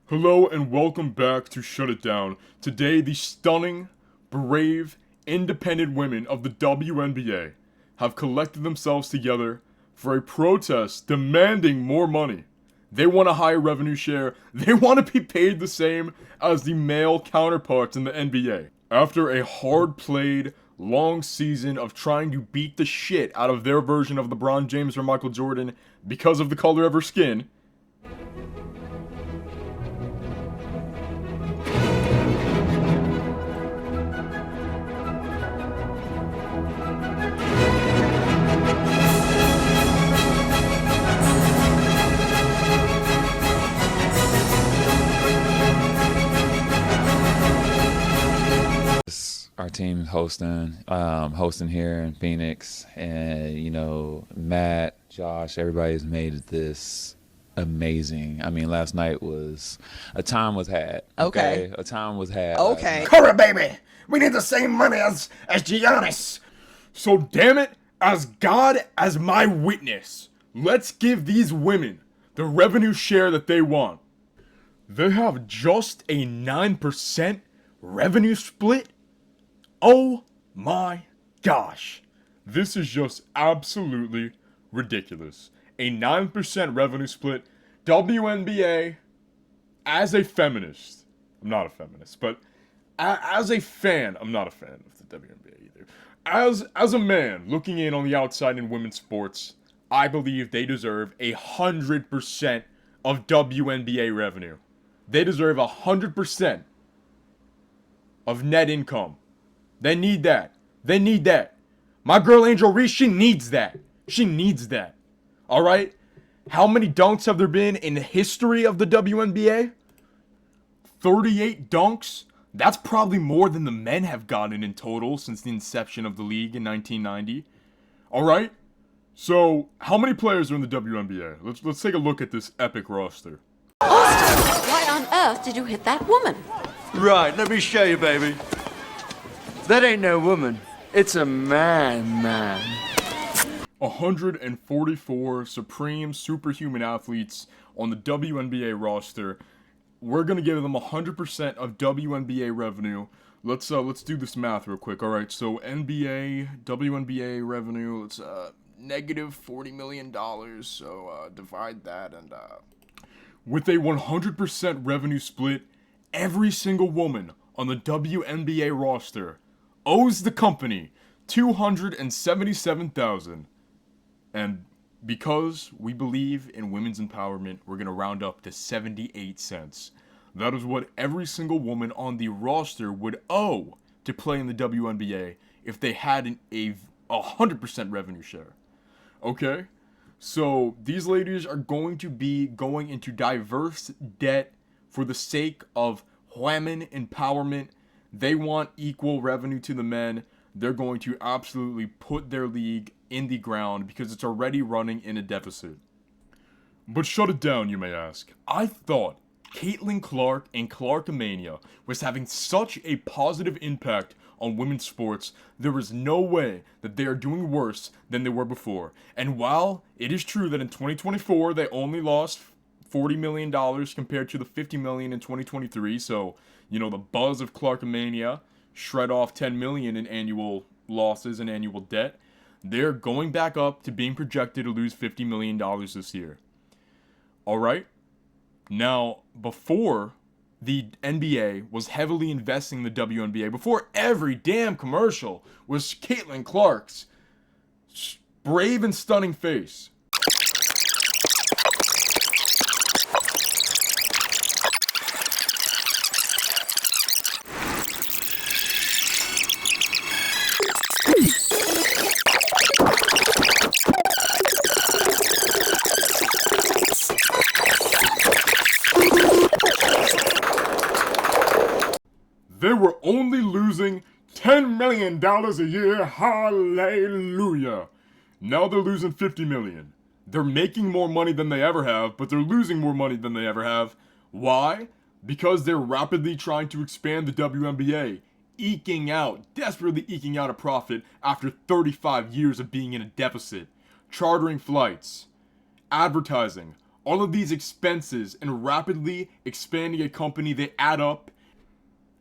Hello and welcome back to Shut It Down. Today, the stunning, brave, independent women of the WNBA have collected themselves together for a protest demanding more money. They want a higher revenue share. They want to be paid the same as the male counterparts in the NBA. After a hard-played, long season of trying to beat the shit out of their version of LeBron James or Michael Jordan because of the color of her skin, Our team hosting here in Phoenix, and Matt, Josh, everybody's made this amazing. I mean, last night was a time was had. Okay. A time was had. Okay. Cora, baby, we need the same money as Giannis. so damn it, as God as my witness, let's give these women the revenue share that they want. They have just a 9% revenue split? Oh my gosh. This is just absolutely ridiculous. A 9% revenue split. WNBA, as a feminist, I'm not a feminist, but as a fan, I'm not a fan of the WNBA either. As a man looking in on the outside in women's sports, I believe they deserve 100% of WNBA revenue. They deserve 100% of net income. They need that. They need that. My girl Angel Reese, she needs that. She needs that. Alright? How many dunks have there been in the history of the WNBA? 38 dunks? That's probably more than the men have gotten in total since the inception of the league in 1990. Alright? So, how many players are in the WNBA? Let's take a look at this epic roster. Austin, why on earth did you hit that woman? Right, let me show you, baby. That ain't no woman. It's a man. 144 supreme superhuman athletes on the WNBA roster. We're gonna give them 100% of WNBA revenue. Let's do this math real quick. All right, so WNBA revenue. Let's negative $40 million. So divide that, and with a 100% revenue split, every single woman on the WNBA roster owes the company $277,000. And because we believe in women's empowerment, we're going to round up to 78 cents. That is what every single woman on the roster would owe to play in the WNBA if they had a 100% revenue share. Okay? So these ladies are going to be going into diverse debt for the sake of women empowerment. They want equal revenue to the men. They're going to absolutely put their league in the ground because it's already running in a deficit. But shut it down, you may ask. I thought Caitlin Clark and Clarkamania was having such a positive impact on women's sports, there is no way that they are doing worse than they were before. And while it is true that in 2024 they only lost $40 million compared to the $50 million in 2023, so, the buzz of Clarkamania shred off $10 million in annual losses and annual debt, they're going back up to being projected to lose $50 million this year. Alright? Now, before the NBA was heavily investing in the WNBA, before every damn commercial was Caitlin Clark's brave and stunning face. They were only losing $10 million a year. Hallelujah. Now they're losing $50 million. They're making more money than they ever have, but they're losing more money than they ever have. Why? Because they're rapidly trying to expand the WNBA, desperately eking out a profit after 35 years of being in a deficit, chartering flights, advertising, All of these expenses and rapidly expanding a company, they add up,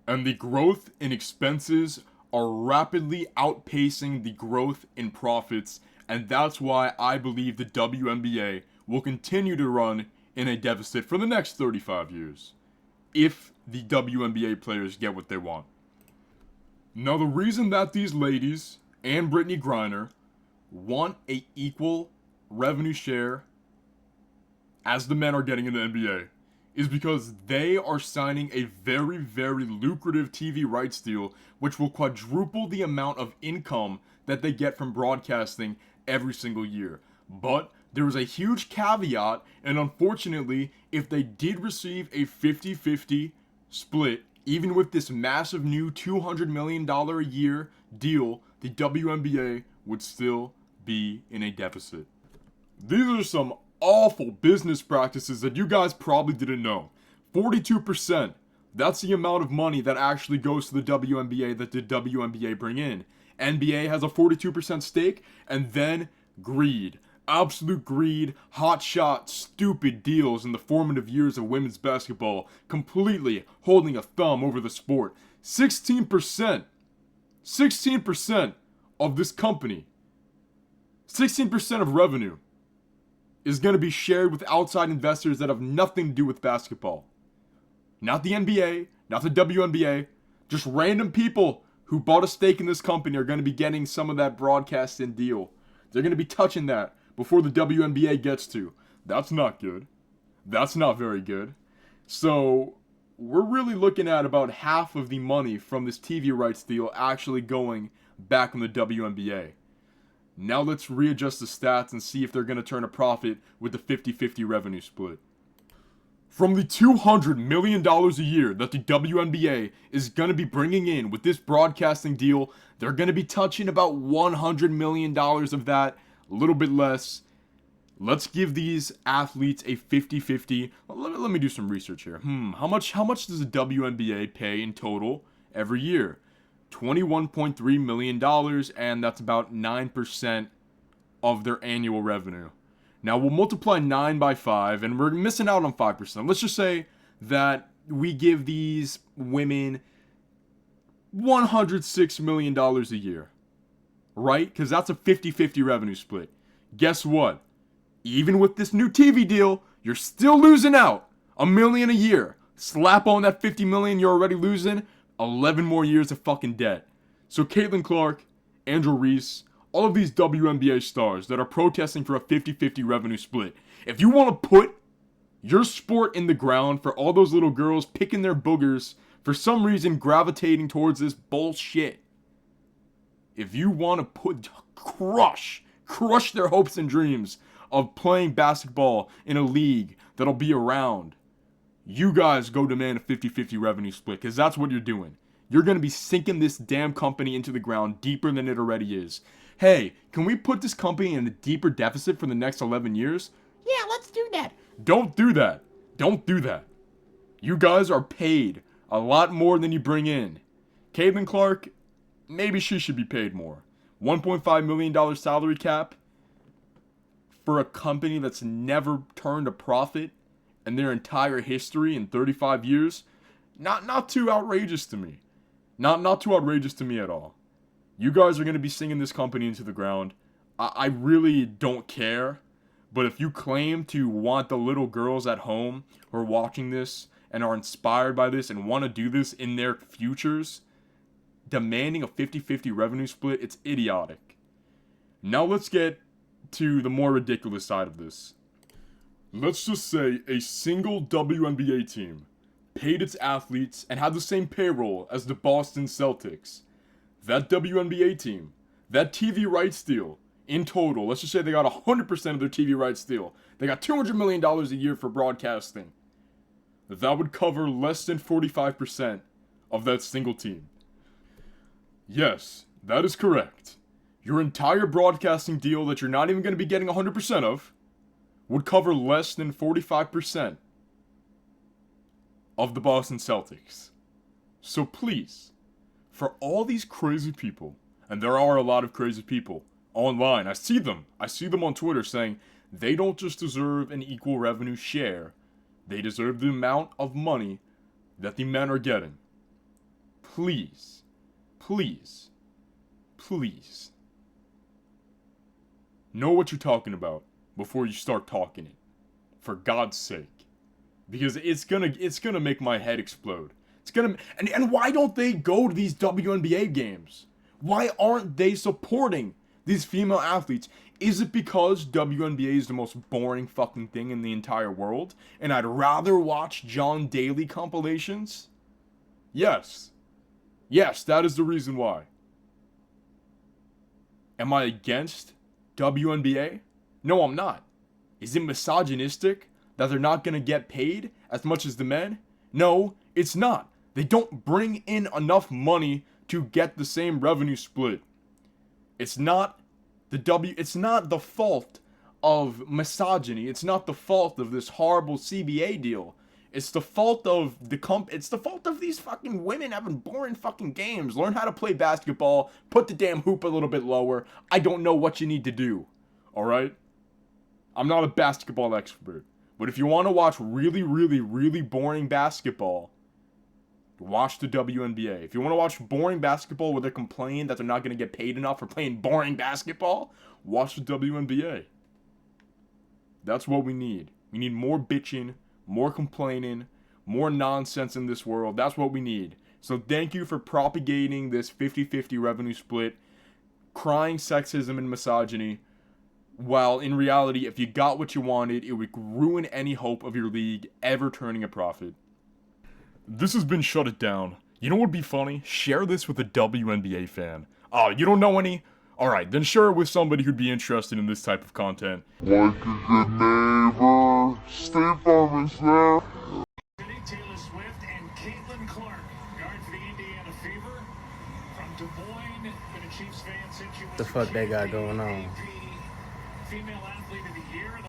and the growth in expenses are rapidly outpacing the growth in profits, and that's why I believe the WNBA will continue to run in a deficit for the next 35 years, if the WNBA players get what they want. Now, the reason that these ladies and Brittany Griner want a equal revenue share as the men are getting in the NBA is because they are signing a very, very lucrative TV rights deal, which will quadruple the amount of income that they get from broadcasting every single year. But there is a huge caveat, and unfortunately, if they did receive a 50-50 split, even with this massive new $200 million a year deal, the WNBA would still be in a deficit. These are some awful business practices that you guys probably didn't know. 42%. That's the amount of money that actually goes to the WNBA that the WNBA bring in. NBA has a 42% stake, and then greed. Absolute greed, hotshot, stupid deals in the formative years of women's basketball, completely holding a thumb over the sport. 16% of this company, 16% of revenue is going to be shared with outside investors that have nothing to do with basketball. Not the NBA, not the WNBA, just random people who bought a stake in this company are going to be getting some of that broadcasting deal. They're going to be touching that before the WNBA gets to. That's not good. That's not very good. So, we're really looking at about half of the money from this TV rights deal actually going back in the WNBA. Now let's readjust the stats and see if they're going to turn a profit with the 50-50 revenue split. From the $200 million a year that the WNBA is going to be bringing in with this broadcasting deal, they're going to be touching about $100 million of that, a little bit less. Let's give these athletes a 50-50. Let me do some research here. How much does the WNBA pay in total every year? $21.3 million, and that's about 9% of their annual revenue. Now, we'll multiply 9 by 5, and we're missing out on 5%. Let's just say that we give these women $106 million a year, right? Because that's a 50-50 revenue split. Guess what? Even with this new TV deal, you're still losing out. $1 million a year. Slap on that $50 million you're already losing, 11 more years of fucking debt. So Caitlin Clark, Andrew Reese, all of these WNBA stars that are protesting for a 50-50 revenue split, if you want to put your sport in the ground for all those little girls picking their boogers, for some reason gravitating towards this bullshit, if you want to crush their hopes and dreams of playing basketball in a league that'll be around, you guys go demand a 50-50 revenue split, because that's what you're doing. You're going to be sinking this damn company into the ground deeper than it already is. Hey, can we put this company in a deeper deficit for the next 11 years? Yeah, let's do that. Don't do that. Don't do that. You guys are paid a lot more than you bring in. Caitlin Clark, maybe she should be paid more. $1.5 million salary cap for a company that's never turned a profit in their entire history in 35 years. Not too outrageous to me. Not too outrageous to me at all. You guys are going to be singing this company into the ground. I really don't care. But if you claim to want the little girls at home who are watching this and are inspired by this and want to do this in their futures, demanding a 50-50 revenue split, it's idiotic. Now let's get to the more ridiculous side of this. Let's just say a single WNBA team paid its athletes and had the same payroll as the Boston Celtics. That WNBA team, that TV rights deal, in total, let's just say they got 100% of their TV rights deal. They got $200 million a year for broadcasting. That would cover less than 45% of that single team. Yes, that is correct. Your entire broadcasting deal that you're not even going to be getting 100% of would cover less than 45% of the Boston Celtics. So please, for all these crazy people, and there are a lot of crazy people online, I see them on Twitter saying They don't just deserve an equal revenue share. They deserve the amount of money that the men are getting. Please, please, please. Know what you're talking about before you start talking it. For God's sake. Because it's gonna make my head explode. And why don't they go to these WNBA games? Why aren't they supporting these female athletes? Is it because WNBA is the most boring fucking thing in the entire world, and I'd rather watch John Daly compilations? Yes. Yes, that is the reason why. Am I against WNBA? No, I'm not. Is it misogynistic that they're not gonna get paid as much as the men? No, it's not. They don't bring in enough money to get the same revenue split. It's not the fault of misogyny. It's not the fault of this horrible CBA deal. It's the fault of it's the fault of these fucking women having boring fucking games. Learn how to play basketball. Put the damn hoop a little bit lower. I don't know what you need to do. Alright? I'm not a basketball expert. But if you want to watch really, really, really boring basketball, watch the WNBA. If you want to watch boring basketball where they complain that they're not going to get paid enough for playing boring basketball, watch the WNBA. That's what we need. We need more bitching, more complaining, more nonsense in this world. That's what we need. So thank you for propagating this 50-50 revenue split, crying sexism and misogyny, while in reality, if you got what you wanted, it would ruin any hope of your league ever turning a profit. This has been Shut It Down. You know what would be funny? Share this with a WNBA fan. Oh, you don't know any? Alright, then share it with somebody who'd be interested in this type of content. Like a good neighbor, State Farm is there. Taylor Swift and Caitlin Clark, guard for the Indiana Fever. From Des Moines, been a Chiefs fan since you was The fuck they got going on? Female athlete of the year.